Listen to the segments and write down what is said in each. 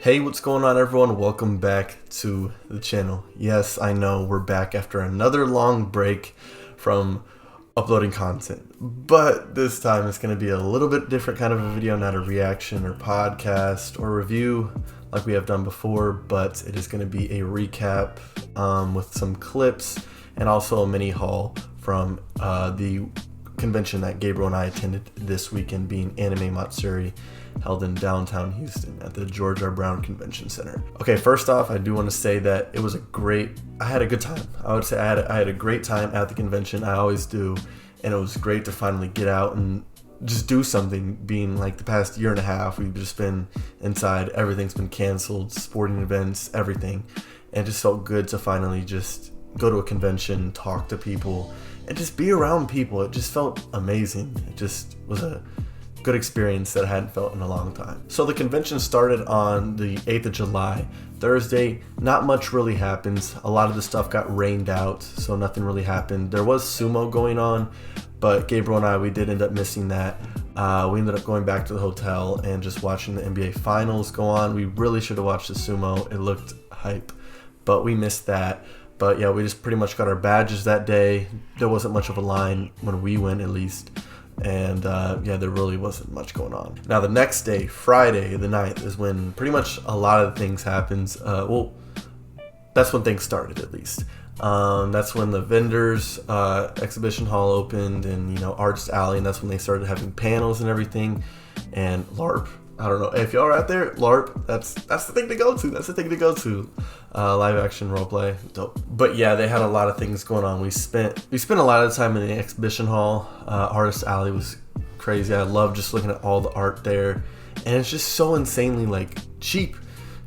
Hey, what's going on, everyone? Welcome back to the channel. Yes, I know we're back after another long break from uploading content, but this time it's going to be a little bit different kind of a video, not a reaction or podcast or review like we have done before, but it is going to be a recap with some clips and also a mini haul from the convention that Gabriel and I attended this weekend, being Anime Matsuri, held in downtown Houston at the George R. Brown Convention Center. Okay, first off, I do want to say that it was I had a good time. I would say I had a great time at the convention. I always do, and it was great to finally get out and just do something, being like the past year and a half, we've just been inside, everything's been canceled, sporting events, everything, and it just felt good to finally just go to a convention, talk to people, and just be around people. It just felt amazing. It just was a good experience that I hadn't felt in a long time. So the convention started on the 8th of July. Thursday, not much really happens. A lot of the stuff got rained out, so nothing really happened. There was sumo going on, but Gabriel and I, we did end up missing that. We ended up going back to the hotel and just watching the NBA Finals go on. We really should have watched the sumo. It looked hype, but we missed that. But yeah, we just pretty much got our badges that day. There wasn't much of a line when we went, at least. And yeah, there really wasn't much going on. Now the next day, Friday the 9th, is when pretty much a lot of things happens. Well, that's when things started, at least. That's when the vendors exhibition hall opened, and Artist Alley, and that's when they started having panels and everything. And LARP, I don't know if y'all are out there. LARP, that's the thing to go to. That's the thing to go to. Live action roleplay, dope. But yeah, they had a lot of things going on. We spent a lot of time in the exhibition hall. Artist Alley was crazy. I love just looking at all the art there, and it's just so insanely cheap,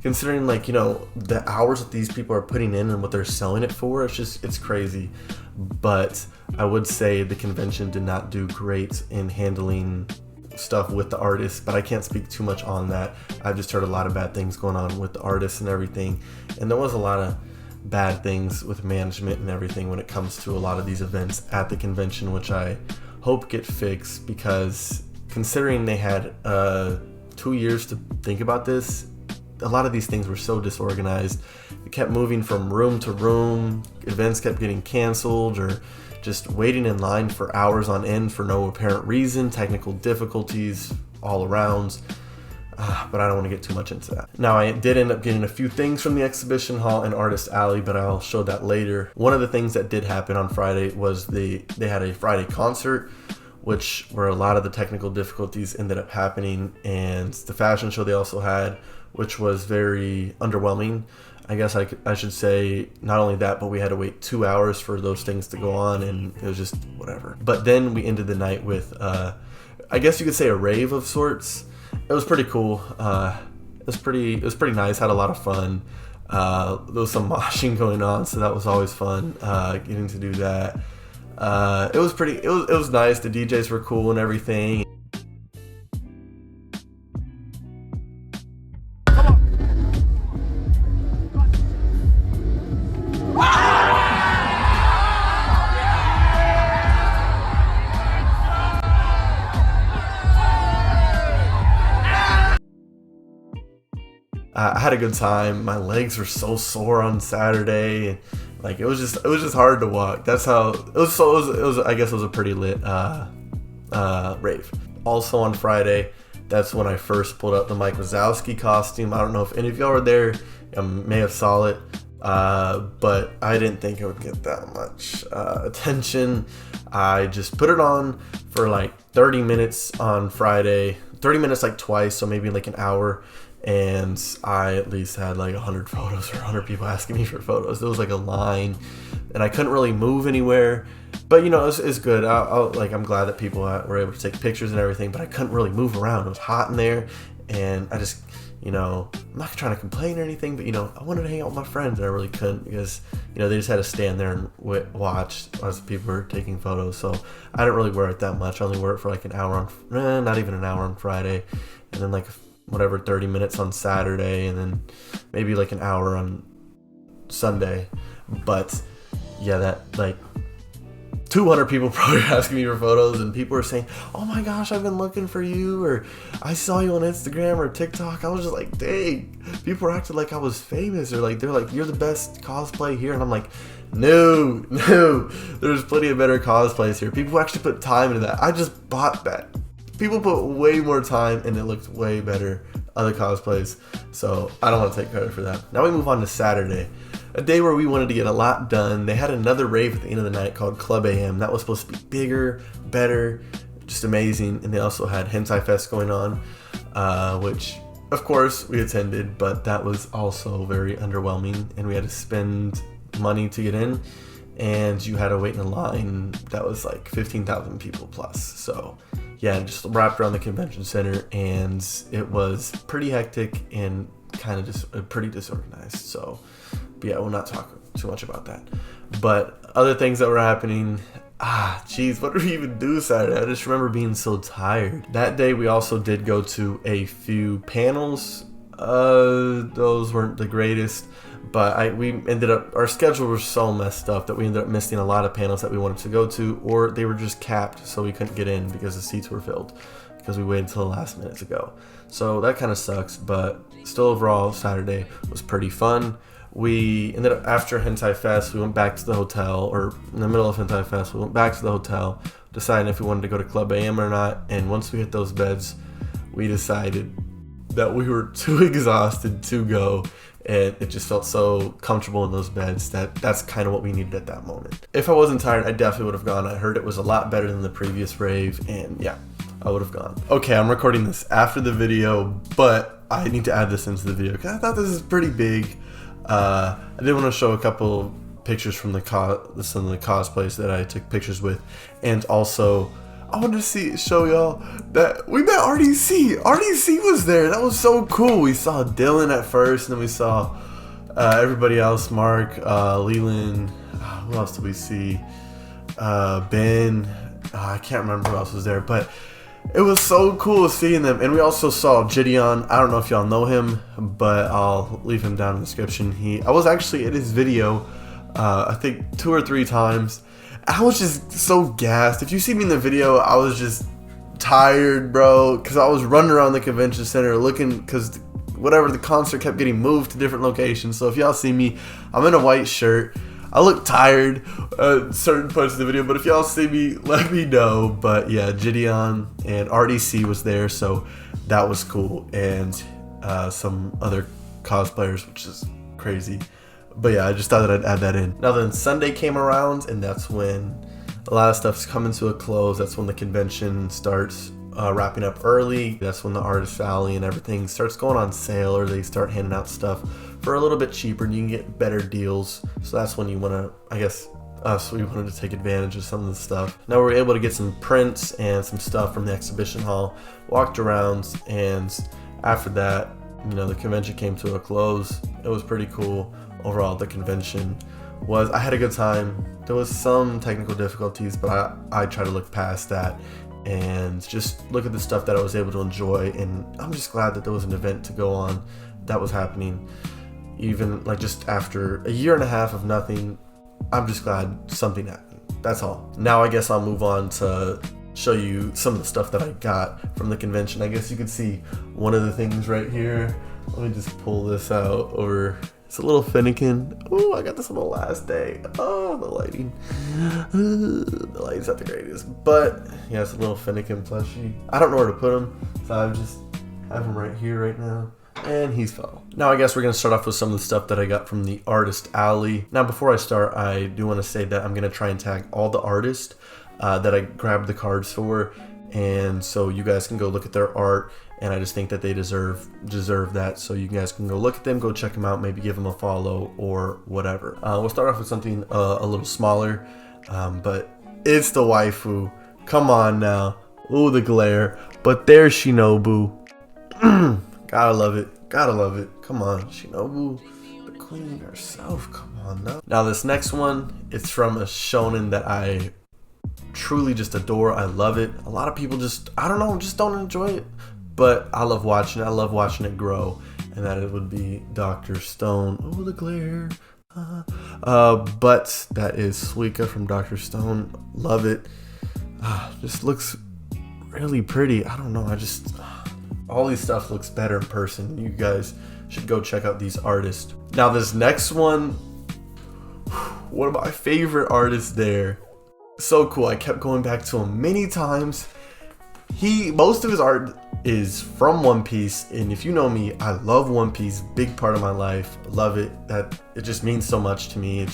considering the hours that these people are putting in and what they're selling it for. It's crazy. But I would say the convention did not do great in handling stuff with the artists, but I can't speak too much on that. I've just heard a lot of bad things going on with the artists and everything, and there was a lot of bad things with management and everything when it comes to a lot of these events at the convention, which I hope get fixed, because considering they had 2 years to think about this, a lot of these things were so disorganized. It kept moving from room to room, events kept getting canceled, or just waiting in line for hours on end for no apparent reason, technical difficulties all around. But I don't want to get too much into that. Now, I did end up getting a few things from the exhibition hall and Artist Alley, but I'll show that later. One of the things that did happen on Friday was they had a Friday concert, which where a lot of the technical difficulties ended up happening, and the fashion show they also had, which was very underwhelming. I guess I should say, not only that, but we had to wait 2 hours for those things to go on, and it was just whatever. But then we ended the night with, I guess you could say, a rave of sorts. It was pretty cool. It was pretty nice. Had a lot of fun. There was some moshing going on, so that was always fun. Getting to do that. It was nice. The DJs were cool and everything. I had a good time. My legs were so sore on Saturday. It was just hard to walk. That's how it was. So it was. I guess it was a pretty lit rave. Also on Friday, that's when I first pulled up the Mike Wazowski costume. I don't know if any of y'all were there. I may have saw it, but I didn't think it would get that much attention. I just put it on for 30 minutes on Friday. 30 minutes twice, so maybe an hour. And I at least had 100 photos or 100 people asking me for photos. There was a line, and I couldn't really move anywhere. But it's good. I'm glad that people were able to take pictures and everything. But I couldn't really move around. It was hot in there, and I just, I'm not trying to complain or anything. But I wanted to hang out with my friends, and I really couldn't, because they just had to stand there and watch as people were taking photos. So I didn't really wear it that much. I only wore it for an hour on, not even an hour on Friday, and then 30 minutes on Saturday, and then maybe an hour on Sunday. But yeah, that 200 people probably asking me for photos, and people were saying, oh my gosh, I've been looking for you, or I saw you on Instagram or TikTok. I was just like, dang, people were acting like I was famous, or like they're like, you're the best cosplay here, and I'm like, no, there's plenty of better cosplays here. People actually put time into that. I just bought that. People put way more time, and it looked way better, other cosplays, so I don't want to take credit for that. Now we move on to Saturday, a day where we wanted to get a lot done. They had another rave at the end of the night called Club AM. That was supposed to be bigger, better, just amazing, and they also had Hentai Fest going on, which of course we attended, but that was also very underwhelming, and we had to spend money to get in, and you had to wait in a line that was like 15,000 people plus. So yeah, just wrapped around the convention center, and it was pretty hectic and kind of just pretty disorganized. So but yeah, we'll not talk too much about that. But other things that were happening, geez, what did we even do Saturday? I just remember being so tired. That day we also did go to a few panels. Those weren't the greatest, but we ended up, our schedule was so messed up that we ended up missing a lot of panels that we wanted to go to, or they were just capped, so we couldn't get in because the seats were filled because we waited until the last minute to go. So that kind of sucks, but still overall Saturday was pretty fun. We ended up, after Hentai Fest, we went back to the hotel, or in the middle of Hentai Fest, we went back to the hotel, deciding if we wanted to go to Club AM or not, and once we hit those beds, we decided that we were too exhausted to go, and it just felt so comfortable in those beds that that's kind of what we needed at that moment. If I wasn't tired, I definitely would have gone. I heard it was a lot better than the previous rave, and yeah, I would have gone. Okay, I'm recording this after the video, but I need to add this into the video because I thought this is pretty big. I did want to show a couple pictures from some of the cosplays that I took pictures with, and also I wanted to show y'all that we met RDC. RDC was there. That was so cool. We saw Dylan at first, and then we saw everybody else, Mark, Leland, who else did we see? Ben, I can't remember who else was there, but it was so cool seeing them. And we also saw Gideon. I don't know if y'all know him, but I'll leave him down in the description. I was actually in his video, I think 2 or 3 times. I was just so gassed. If you see me in the video, I was just tired, bro, because I was running around the convention center looking, because whatever, the concert kept getting moved to different locations. So if y'all see me, I'm in a white shirt. I look tired certain parts of the video, but if y'all see me, let me know. But yeah, Gideon and RDC was there, so that was cool, and some other cosplayers, which is crazy. But yeah, I just thought that I'd add that in. Now then, Sunday came around, and that's when a lot of stuff's coming to a close. That's when the convention starts wrapping up early. That's when the artist alley and everything starts going on sale, or they start handing out stuff for a little bit cheaper, and you can get better deals. So that's when you want to, I guess, we wanted to take advantage of some of the stuff. Now we were able to get some prints and some stuff from the exhibition hall, walked around, and after that, you know, the convention came to a close. It was pretty cool. Overall, the convention I had a good time. There was some technical difficulties, but I try to look past that and just look at the stuff that I was able to enjoy. And I'm just glad that there was an event to go on that was happening. Even like just after a year and a half of nothing, I'm just glad something happened. That's all. Now I guess I'll move on to show you some of the stuff that I got from the convention. I guess you could see one of the things right here. Let me just pull this out over. It's a little Finnegan. Oh, I got this on the last day. Oh, the lighting. The lighting's not the greatest. But yeah, it's a little Finnegan plushie. I don't know where to put him, so I just have him right here right now. And he's fell. Now I guess we're going to start off with some of the stuff that I got from the artist alley. Now before I start, I do want to say that I'm going to try and tag all the artists that I grabbed the cards for. And so you guys can go look at their art. And I just think that they deserve that. So you guys can go look at them, go check them out, maybe give them a follow or whatever. We'll start off with something a little smaller, but it's the waifu. Come on now. Ooh, the glare. But there's Shinobu. Gotta love it. Gotta love it. Come on, Shinobu, the queen herself. Come on now. Now this next one, it's from a shonen that I truly just adore. I love it. A lot of people just don't enjoy it. But I love watching it. I love watching it grow. And that it would be Dr. Stone. Oh, the glare. But that is Suika from Dr. Stone. Love it. Just looks really pretty. I don't know. All these stuff looks better in person. You guys should go check out these artists. Now this next one, one of my favorite artists there. So cool. I kept going back to him many times. Most of his art is from One Piece, and if you know me, I love One Piece. Big part of my life. Love it. It just means so much to me.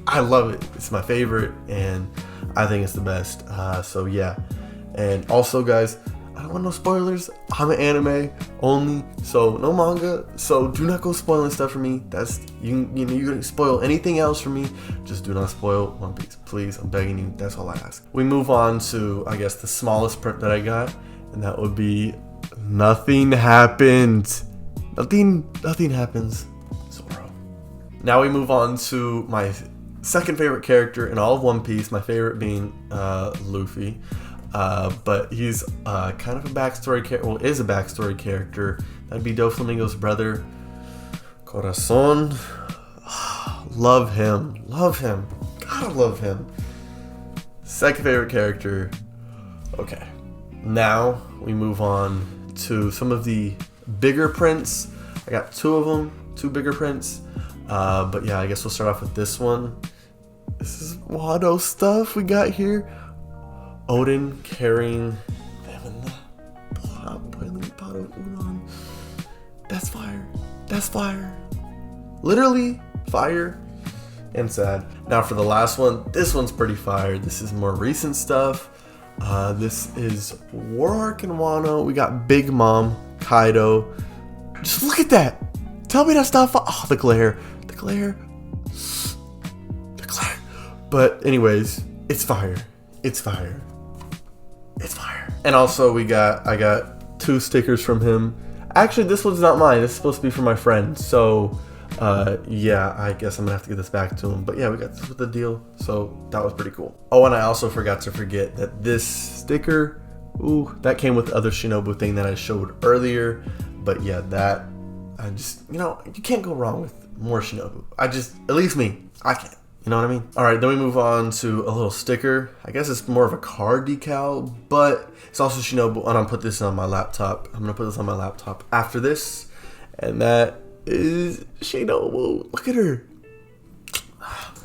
I love it. It's my favorite, and I think it's the best. So yeah. And also, guys, I don't want no spoilers. I'm an anime only, so no manga. So do not go spoiling stuff for me. You can spoil anything else for me. Just do not spoil One Piece, please. I'm begging you. That's all I ask. We move on to, I guess, the smallest print that I got, and that would be Nothing Happened. Nothing happens. Zoro. Now we move on to my second favorite character in all of One Piece. My favorite being Luffy. But he's kind of a backstory character. Well, is a backstory character. That'd be Doflamingo's brother, Corazon. Love him. Gotta love him. Second favorite character. Okay. Now we move on to some of the bigger prints. I got two of them, two bigger prints. But yeah, I guess we'll start off with this one. This is Wado stuff we got here. Odin carrying them in the boiling pot of udon. That's fire. Literally fire and sad. Now for the last one, this one's pretty fire. This is more recent stuff. This is Warark and Wano. We got Big Mom, Kaido. Just look at that. Tell me that's not fire. Oh, the glare. But anyways, it's fire. And also I got two stickers from him. Actually, this one's not mine. It's supposed to be for my friend. So, yeah, I guess I'm gonna have to give this back to him. But yeah, we got this with the deal. So that was pretty cool. Oh, and I also forgot to forget that this sticker, that came with the other Shinobu thing that I showed earlier. But yeah, you can't go wrong with more Shinobu. At least me, I can't. You know what I mean? All right, then we move on to a little sticker. I guess it's more of a card decal, but it's also Shinobu. And I'm gonna put this on my laptop. After this, and that is Shinobu. Look at her,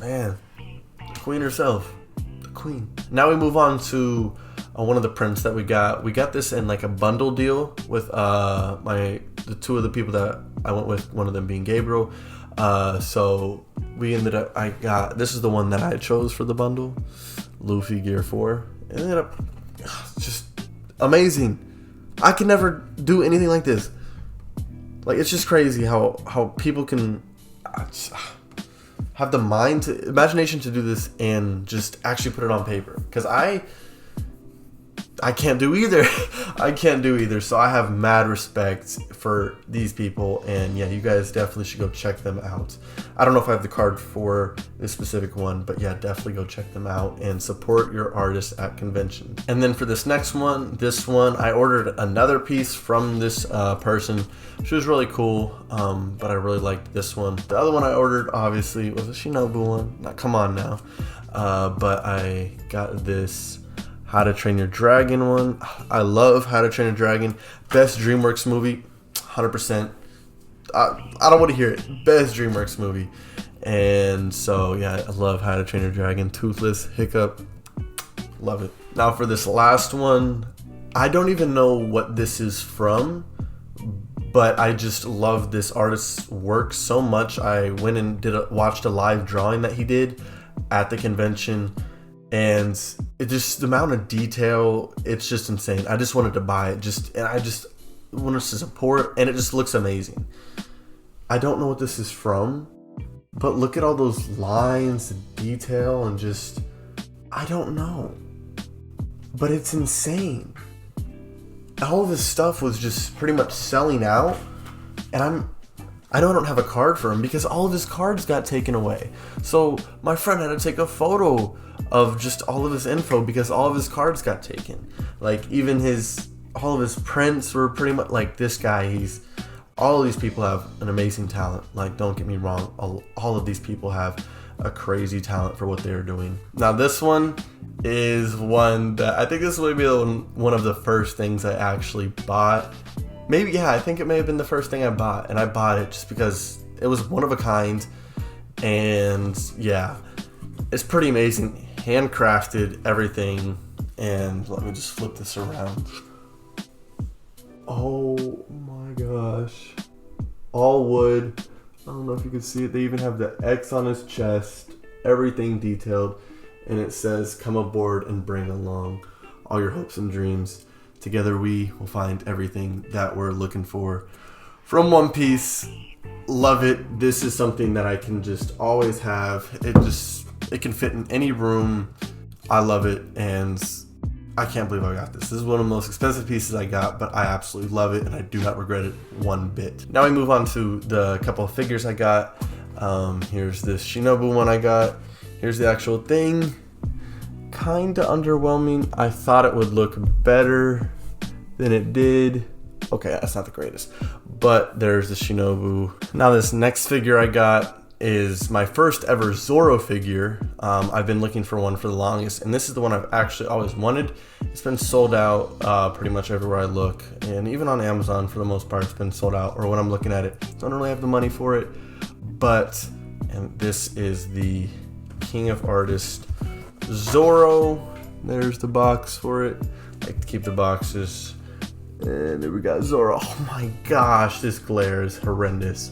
man, the queen herself, the queen. Now we move on to one of the prints that we got. We got this in like a bundle deal with the two of the people that I went with. One of them being Gabriel. So we ended up, this is the one that I chose for the bundle, Luffy Gear 4. It ended up just amazing. I can never do anything like this. Like, it's just crazy how people can have the imagination to do this and just actually put it on paper. Because I can't do either. So I have mad respect for these people, and yeah, you guys definitely should go check them out. I don't know if I have the card for this specific one, but yeah, definitely go check them out and support your artists at convention. And then for this next one, I ordered another piece from this person. She was really cool, but I really liked this one. The other one I ordered obviously was a Shinobu one. Now, come on now. But I got this How to Train Your Dragon one. I love How to Train Your Dragon. Best DreamWorks movie, 100%. I don't want to hear it. Best DreamWorks movie. And so, yeah, I love How to Train Your Dragon. Toothless, Hiccup, love it. Now for this last one, I don't even know what this is from, but I just love this artist's work so much. I went and watched a live drawing that he did at the convention. And it just, the amount of detail, it's just insane. I just wanted to buy it, and I just wanted to support, and it just looks amazing. I don't know what this is from, but look at all those lines, the detail, and just, I don't know. But it's insane. All of his stuff was just pretty much selling out, and I know I don't have a card for him because all of his cards got taken away. So my friend had to take a photo of just all of his info because all of his cards got taken. Like, even all of his prints were pretty much like this guy. All of these people have an amazing talent. Like, don't get me wrong, all of these people have a crazy talent for what they're doing. Now this one is one that I think this would be one of the first things I actually bought. Maybe, yeah, I think it may have been the first thing I bought, and I bought it just because it was one of a kind, and yeah, it's pretty amazing. Handcrafted everything, and let me just flip this around. Oh my gosh. All wood. I don't know if you can see it. They even have the X on his chest. Everything detailed. And it says, come aboard and bring along all your hopes and dreams. Together we will find everything that we're looking for. From One Piece. Love it. This is something that I can just always have. It can fit in any room. I love it, and I can't believe I got this. This is one of the most expensive pieces I got, but I absolutely love it, and I do not regret it one bit. Now we move on to the couple of figures I got. Here's this Shinobu one I got. Here's the actual thing. Kinda underwhelming. I thought it would look better than it did. Okay, that's not the greatest, but there's the Shinobu. Now this next figure I got is my first ever Zoro figure. I've been looking for one for the longest, and this is the one I've actually always wanted. It's been sold out pretty much everywhere I look, and even on Amazon for the most part it's been sold out, or when I'm looking at it. Don't really have the money for it, and this is the King of Artists Zoro. There's the box for it. I like to keep the boxes. And there we got Zoro. Oh my gosh, this glare is horrendous.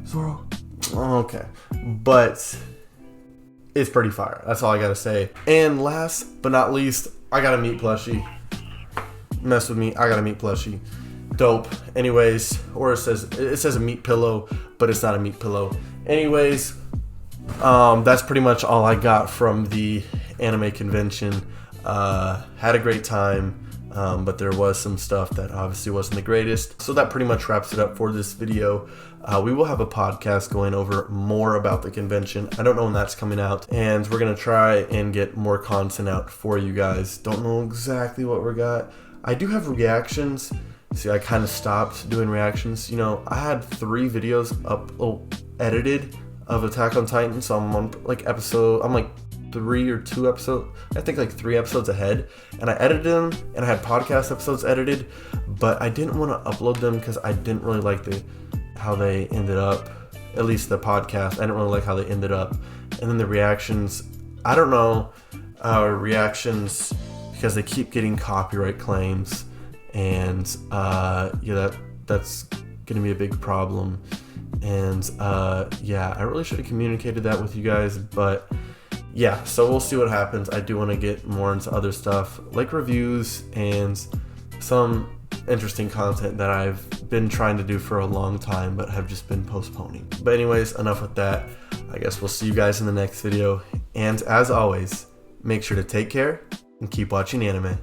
Zoro. Okay. But it's pretty fire. That's all I gotta say. And last but not least, I got a meat plushie. Mess with me, I got a meat plushie. Dope. Anyways, or it says a meat pillow, but it's not a meat pillow. Anyways, that's pretty much all I got from the anime convention. Had a great time. But there was some stuff that obviously wasn't the greatest. So that pretty much wraps it up for this video. We will have a podcast going over more about the convention. I don't know when that's coming out. And we're going to try and get more content out for you guys. Don't know exactly what we got. I do have reactions. See, I kind of stopped doing reactions. You know, I had 3 videos edited of Attack on Titan. So I'm on like 3 or 2 episodes, I think like 3 episodes ahead, and I edited them, and I had podcast episodes edited, but I didn't want to upload them because I didn't really like how they ended up. At least the podcast, I didn't really like how they ended up. And then the reactions, I don't know, reactions, because they keep getting copyright claims, and yeah, that's gonna be a big problem. And yeah, I really should have communicated that with you guys, but yeah, so we'll see what happens. I do want to get more into other stuff, like reviews and some interesting content that I've been trying to do for a long time, but have just been postponing. But anyways, enough with that. I guess we'll see you guys in the next video. And as always, make sure to take care and keep watching anime.